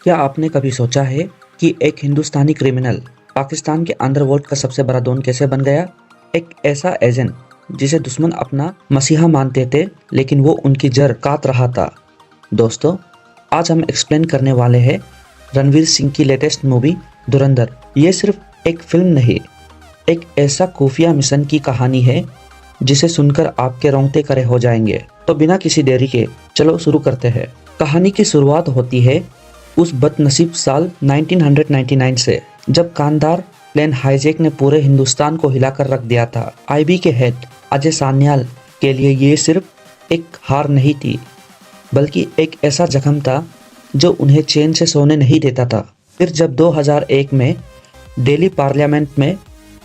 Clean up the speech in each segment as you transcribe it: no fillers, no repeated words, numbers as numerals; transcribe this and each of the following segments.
क्या आपने कभी सोचा है कि एक हिंदुस्तानी क्रिमिनल पाकिस्तान के अंडरवर्ल्ड का सबसे बड़ा डॉन कैसे बन गया? एक ऐसा एजेंट जिसे दुश्मन अपना मसीहा मानते थे, लेकिन वो उनकी जड़ काट रहा था। दोस्तों, आज हम एक्सप्लेन करने वाले हैं रणवीर सिंह की लेटेस्ट मूवी धुरंधर। ये सिर्फ एक फिल्म नहीं, एक ऐसा खुफिया मिशन की कहानी है जिसे सुनकर आपके रोंगटे खड़े हो जाएंगे। तो बिना किसी देरी के चलो शुरू करते हैं। कहानी की शुरुआत होती है उस बदनसीब साल 1999 से, जब कांधार प्लेन हाईजैक ने पूरे हिंदुस्तान को हिलाकर रख दिया था। आईबी के हेड अजय सान्याल के लिए ये सिर्फ एक हार नहीं थी, बल्कि एक ऐसा जख्म था जो उन्हें चैन से सोने नहीं देता था। फिर जब 2001 में दिल्ली पार्लियामेंट में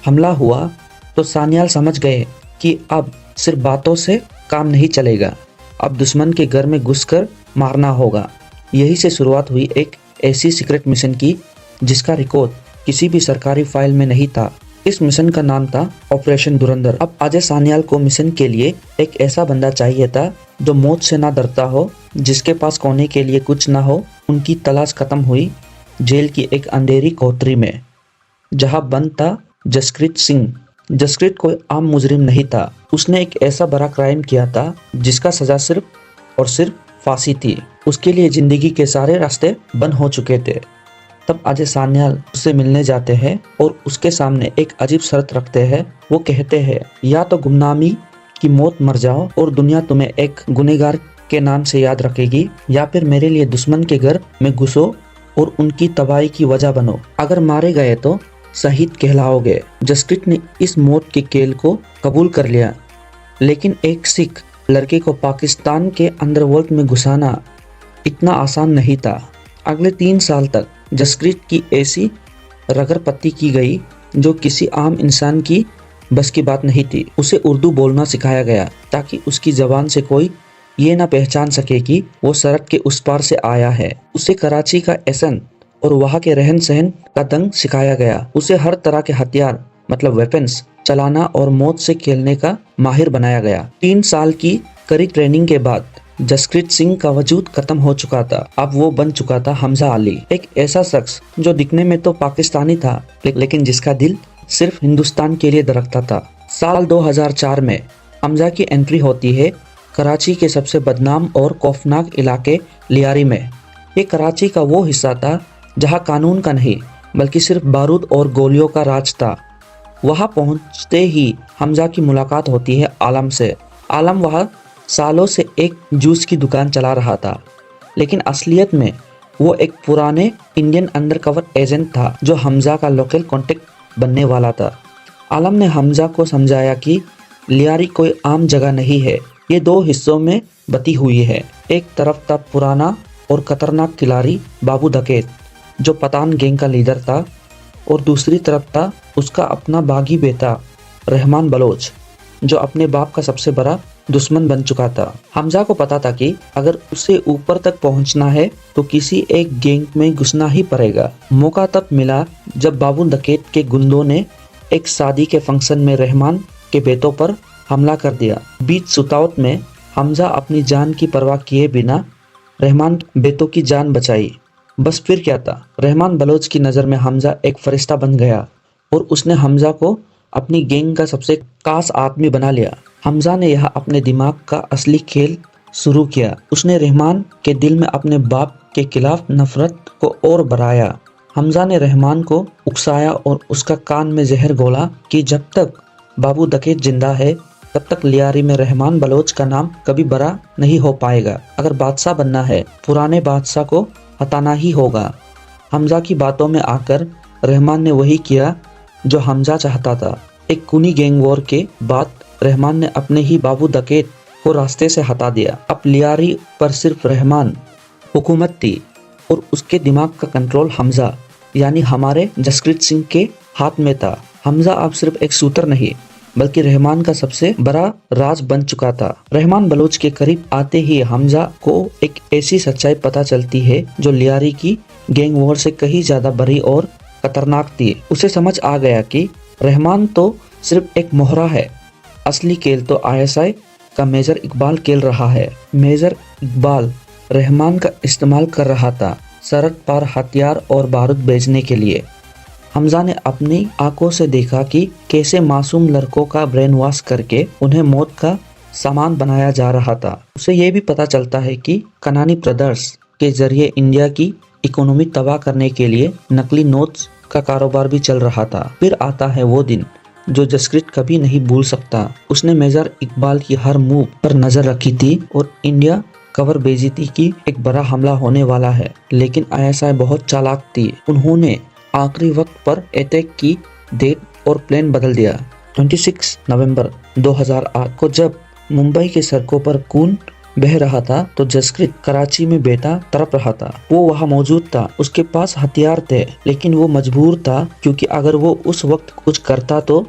हमला हुआ तो सान्याल समझ गए कि अब सिर्फ बातों से काम नहीं चलेगा, अब दुश्मन के घर में घुसकर मारना होगा। यही से शुरुआत हुई एक ऐसी सीक्रेट मिशन की जिसका रिकॉर्ड किसी भी सरकारी फाइल में नहीं था। इस मिशन का नाम था ऑपरेशन धुरंधर। अब अजय सान्याल को मिशन के लिए एक ऐसा बंदा चाहिए था जो मौत से ना डरता हो, जिसके पास खोने के लिए कुछ ना हो। उनकी तलाश खत्म हुई जेल की एक अंधेरी कोठरी में, जहां बंद था जसप्रीत सिंह। जसप्रीत कोई आम मुजरिम नहीं था, उसने एक ऐसा बड़ा क्राइम किया था जिसका सजा सिर्फ और सिर्फ फांसी थी। उसके लिए जिंदगी के सारे रास्ते बंद हो चुके थे। तब अजय सान्याल उससे मिलने जाते हैं और उसके सामने एक अजीब शर्त रखते हैं। वो कहते हैं, या तो गुमनामी की मौत मर जाओ और दुनिया तुम्हें एक गुनहगार के नाम से याद रखेगी, या फिर मेरे लिए दुश्मन के घर में घुसो और उनकी तबाही की वजह बनो। अगर मारे गए तो शहीद कहलाओगे। जसप्रीत ने इस मौत के खेल को कबूल कर लिया, लेकिन एक सिख लड़के को पाकिस्तान के अंडरवर्ल्ड में घुसाना इतना आसान नहीं था। अगले 3 साल तक जसप्रीत की ऐसी रगरपत्ती की गई जो किसी आम इंसान की बस की बात नहीं थी। उसे उर्दू बोलना सिखाया गया ताकि उसकी जबान से कोई ये ना पहचान सके कि वो सरहद के उस पार से आया है। उसे कराची का एहसन और वहाँ के रहन सहन का ढंग सिखाया गया। उसे हर तरह के हथियार मतलब वेपन्स चलाना और मौत से खेलने का माहिर बनाया गया। 3 साल की कड़ी ट्रेनिंग के बाद जसप्रीत सिंह का वजूद खत्म हो चुका था। अब वो बन चुका था हमजा अली, एक ऐसा शख्स जो दिखने में तो पाकिस्तानी था, लेकिन जिसका दिल सिर्फ हिंदुस्तान के लिए धड़कता था। साल 2004 में हमजा की एंट्री होती है कराची के सबसे बदनाम और खौफनाक इलाके लियारी में। ये कराची का वो हिस्सा था जहाँ कानून का नहीं बल्कि सिर्फ बारूद और गोलियों का राज था। वहाँ पहुँचते ही हमजा की मुलाकात होती है आलम से। आलम वहाँ सालों से एक जूस की दुकान चला रहा था, लेकिन असलियत में वो एक पुराने इंडियन अंडरकवर एजेंट था जो हमजा का लोकल कॉन्टेक्ट बनने वाला था। आलम ने हमजा को समझाया कि लियारी कोई आम जगह नहीं है, ये 2 हिस्सों में बटी हुई है। एक तरफ था पुराना और खतरनाक खिलाड़ी बाबू डकैत जो पठान गैंग का लीडर था, और दूसरी तरफ था उसका अपना बागी बेटा रहमान बलोच जो अपने बाप का सबसे बड़ा दुश्मन बन चुका था। हमजा को पता था कि अगर उसे ऊपर तक पहुंचना है तो किसी एक गैंग में घुसना ही पड़ेगा। मौका तब मिला जब बाबू डकैत के गुंडों ने एक शादी के फंक्शन में रहमान के बेटों पर हमला कर दिया। बीच सुतावत में हमजा अपनी जान की परवाह किए बिना रहमान बेटों की जान बचाई। बस फिर क्या था, रहमान बलोच की नज़र में हमजा एक फरिश्ता बन गया और उसने हमजा को अपनी गैंग का सबसे खास आदमी बना लिया। हमजा ने यहाँ अपने दिमाग का असली खेल शुरू किया। उसने रहमान के दिल में अपने बाप के खिलाफ नफरत को और बढ़ाया। हमजा ने रहमान को उकसाया और उसका कान में जहर घोला कि जब तक बाबू डकैत जिंदा है तब तक लियारी में रहमान बलोच का नाम कभी बड़ा नहीं हो पाएगा। अगर बादशाह बनना है, पुराने बादशाह को हटाना ही होगा। हमजा की बातों में आकर रहमान ने वही किया जो हमजा चाहता था। एक खूनी गैंग वॉर के बाद रहमान ने अपने ही बाबू डकैत को रास्ते से हटा दिया। अब लियारी पर सिर्फ रहमान हुकूमत थी और उसके दिमाग का कंट्रोल हमजा यानी हमारे जसप्रीत सिंह के हाथ में था। हमजा अब सिर्फ एक शूटर नहीं बल्कि रहमान का सबसे बड़ा राज बन चुका था। रहमान बलोच के करीब आते ही हमजा को एक ऐसी सच्चाई पता चलती है जो लियारी की गैंग वॉर से कहीं ज्यादा बड़ी और खतरनाक थी। उसे समझ आ गया कि रहमान तो सिर्फ एक मोहरा है, असली खेल तो आईएसआई का मेजर इकबाल खेल रहा है। मेजर इकबाल रहमान का इस्तेमाल कर रहा था, सरहद पार हथियार और बारूद बेचने के लिए। हमजा ने अपनी आंखों से देखा कि कैसे मासूम लड़कों का ब्रेन वॉश करके उन्हें मौत का सामान बनाया जा रहा था। उसे ये भी पता चलता है कि कनानी ब्रदर्स के जरिए इंडिया की इकोनॉमी तबाह करने के लिए नकली नोट्स का कारोबार भी चल रहा था। फिर आता है वो दिन जो जसकृत कभी नहीं भूल सकता। उसने मेजर इकबाल की हर मूव पर नजर रखी थी और इंडिया खबर भेजी थी कि एक बड़ा हमला होने वाला है, लेकिन ISI बहुत चालाक थी। उन्होंने आखिरी वक्त पर अटैक की डेट और प्लान बदल दिया। 26 नवंबर 2008 को जब मुंबई के सड़कों पर खून बह रहा था तो जसकृत कराची में बेटा तड़प रहा था। वो वहाँ मौजूद था, उसके पास हथियार थे, लेकिन वो मजबूर था क्योंकि अगर वो उस वक्त कुछ करता तो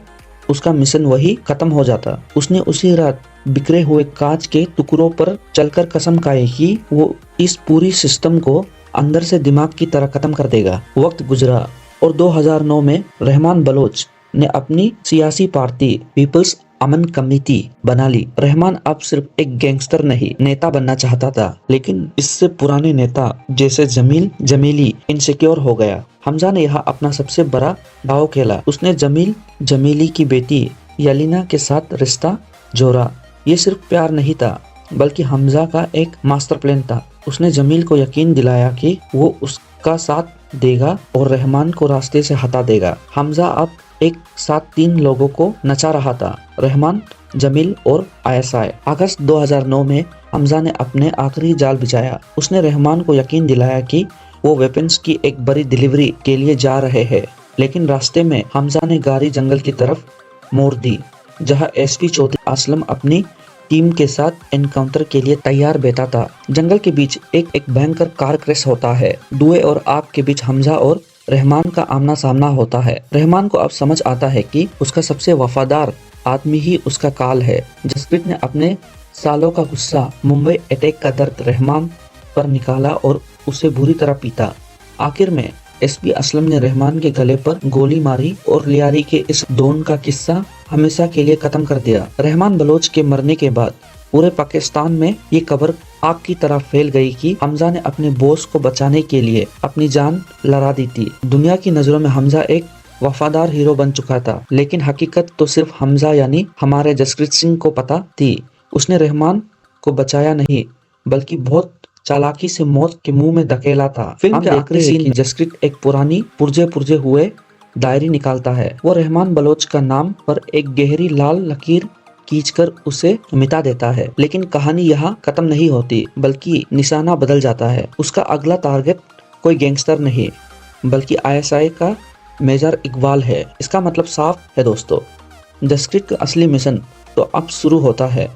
उसका मिशन वही खत्म हो जाता। उसने उसी रात बिखरे हुए कांच के टुकड़ों पर चलकर कसम खाई कि वो इस पूरी सिस्टम को अंदर से दिमाग की तरह खत्म कर देगा। वक्त गुजरा और 2009 में रहमान बलोच ने अपनी सियासी पार्टी पीपल्स अमन कमेटी बना ली। रहमान अब सिर्फ एक गैंगस्टर नहीं, नेता बनना चाहता था, लेकिन इससे पुराने नेता जैसे जमील जमीली इनसिक्योर हो गया। हमजा ने यहाँ अपना सबसे बड़ा दाव खेला। उसने जमील जमीली की बेटी यलीना के साथ रिश्ता जोड़ा। ये सिर्फ प्यार नहीं था, बल्कि हमजा का एक मास्टर प्लान था। उसने जमील को यकीन दिलाया कि वो उसका साथ देगा और रहमान को रास्ते से हटा देगा। हमजा अब एक साथ 3 लोगों को नचा रहा था, रहमान, जमील और ISI। अगस्त 2009 में हमजा ने अपने आखिरी जाल बिछाया। उसने रहमान को यकीन दिलाया कि वो वेपन्स की एक बड़ी डिलीवरी के लिए जा रहे हैं, लेकिन रास्ते में हमजा ने गाड़ी जंगल की तरफ मोड़ दी, जहां SP चौधरी असलम अपनी टीम के साथ एनकाउंटर के लिए तैयार बैठा था। जंगल के बीच एक भयंकर कार क्रैश होता है। धुएं और आग के बीच हमजा और रहमान का आमना सामना होता है। रहमान को अब समझ आता है कि उसका सबसे वफादार आदमी ही उसका काल है। जसप्रीत ने अपने सालों का गुस्सा, मुंबई अटैक का दर्द रहमान पर निकाला और उसे बुरी तरह पीटा। आखिर में SP असलम ने रहमान के गले पर गोली मारी और लियारी के इस डॉन का किस्सा हमेशा के लिए खत्म कर दिया। रहमान बलोच के मरने के बाद पूरे पाकिस्तान में ये खबर आग की तरह फैल गई कि हमजा ने अपने बॉस को बचाने के लिए अपनी जान लड़ा दी थी। दुनिया की नजरों में हमजा एक वफादार हीरो बन चुका था, लेकिन हकीकत तो सिर्फ हमजा यानी हमारे जसकृत सिंह को पता थी। उसने रहमान को बचाया नहीं, बल्कि बहुत चालाकी से मौत के मुंह में धकेला था। फिल्म के आखिरी सीन में जसकृत एक पुरानी पुरजे हुए डायरी निकालता है। वो रहमान बलोच का नाम पर एक गहरी लाल लकीर खींचकर उसे मिटा देता है। लेकिन कहानी यहाँ खत्म नहीं होती, बल्कि निशाना बदल जाता है। उसका अगला टारगेट कोई गैंगस्टर नहीं, बल्कि ISI का मेजर इकबाल है। इसका मतलब साफ है दोस्तों, जसकृत का असली मिशन तो अब शुरू होता है।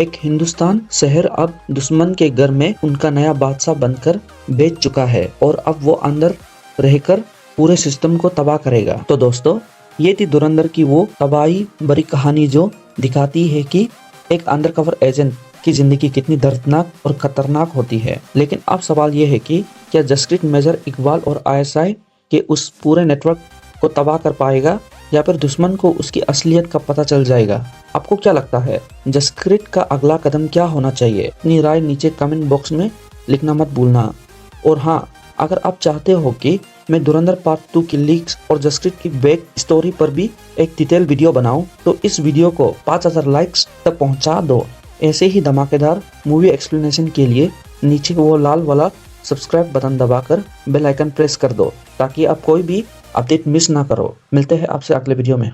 एक हिंदुस्तान शहर अब दुश्मन के घर में उनका नया बादशाह बनकर बैठ चुका है और अब वो अंदर रहकर पूरे सिस्टम को तबाह करेगा। तो दोस्तों, ये थी धुरंधर की वो तबाही भरी कहानी जो दिखाती है कि एक अंडरकवर एजेंट की जिंदगी कितनी दर्दनाक और खतरनाक होती है। लेकिन अब सवाल ये है कि क्या जसकृत मेजर इकबाल और ISI के उस पूरे नेटवर्क को तबाह कर पाएगा या फिर दुश्मन को उसकी असलियत का पता चल जाएगा? आपको क्या लगता है, जसकृत का अगला कदम क्या होना चाहिए? अपनी राय नीचे कमेंट बॉक्स में लिखना मत भूलना। और हाँ, अगर आप चाहते हो कि मैं धुरंधर पार्ट 2 की लीक्स और जसकृत की बैक स्टोरी पर भी एक डिटेल वीडियो बनाऊं, तो इस वीडियो को 5000 लाइक्स तक पहुंचा दो। ऐसे ही धमाकेदार मूवी एक्सप्लेनेशन के लिए नीचे वो लाल वाला सब्सक्राइब बटन दबाकर बेल आइकन प्रेस कर दो, ताकि आप कोई भी अपडेट मिस ना करो। मिलते हैं आपसे अगले वीडियो में।